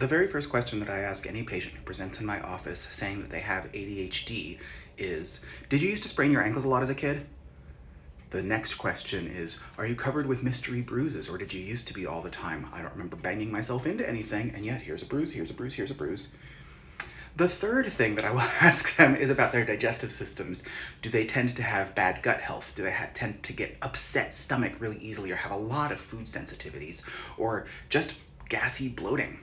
The very first question that I ask any patient who presents in my office saying that they have ADHD is, did you used to sprain your ankles a lot as a kid? The next question is, are you covered with mystery bruises, or did you used to be all the time? I don't remember banging myself into anything, and yet here's a bruise, here's a bruise, here's a bruise. The third thing that I will ask them is about their digestive systems. Do they tend to have bad gut health? Do they tend to get upset stomach really easily, or have a lot of food sensitivities, or just gassy bloating?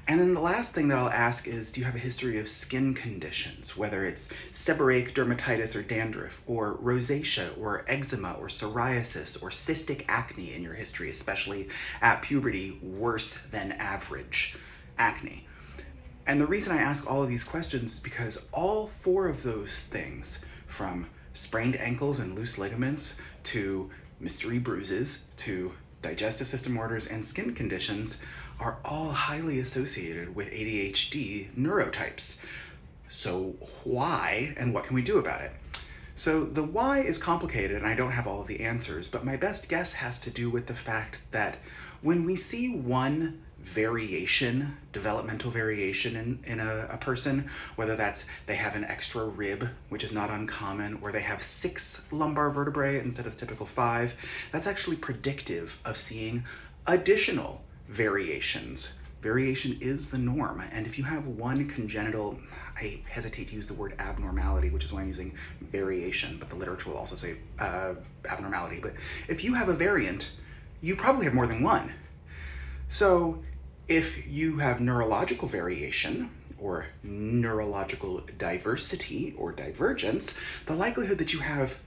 And then the last thing that I'll ask is, do you have a history of skin conditions, whether it's seborrheic dermatitis or dandruff, or rosacea, or eczema, or psoriasis, or cystic acne in your history, especially at puberty, worse than average acne. And the reason I ask all of these questions is because all four of those things, from sprained ankles and loose ligaments, to mystery bruises, to digestive system disorders and skin conditions, are all highly associated with ADHD neurotypes. So why, and what can we do about it? So the why is complicated, and I don't have all of the answers, but my best guess has to do with the fact that when we see one variation, developmental variation in a person, whether that's they have an extra rib, which is not uncommon, or they have 6 lumbar vertebrae instead of the typical 5, that's actually predictive of seeing additional variations. Variation is the norm, and if you have one congenital, I hesitate to use the word abnormality, which is why I'm using variation, but the literature will also say abnormality, but if you have a variant, you probably have more than one. So if you have neurological variation, or neurological diversity or divergence, the likelihood that you have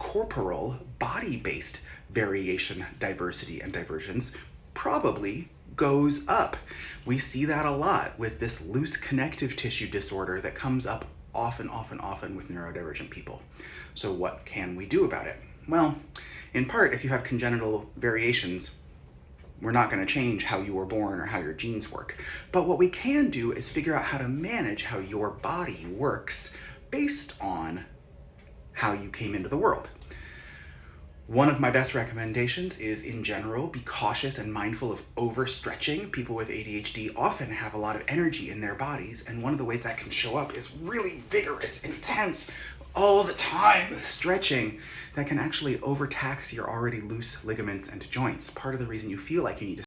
corporal, body-based variation, diversity, and divergence probably goes up. We see that a lot with this loose connective tissue disorder that comes up often with neurodivergent people. So what can we do about it? Well, in part, if you have congenital variations, we're not going to change how you were born or how your genes work. But what we can do is figure out how to manage how your body works based on how you came into the world. One of my best recommendations is, in general, be cautious and mindful of overstretching. People with ADHD often have a lot of energy in their bodies, and one of the ways that can show up is really vigorous, intense, all the time stretching that can actually overtax your already loose ligaments and joints. Part of the reason you feel like you need to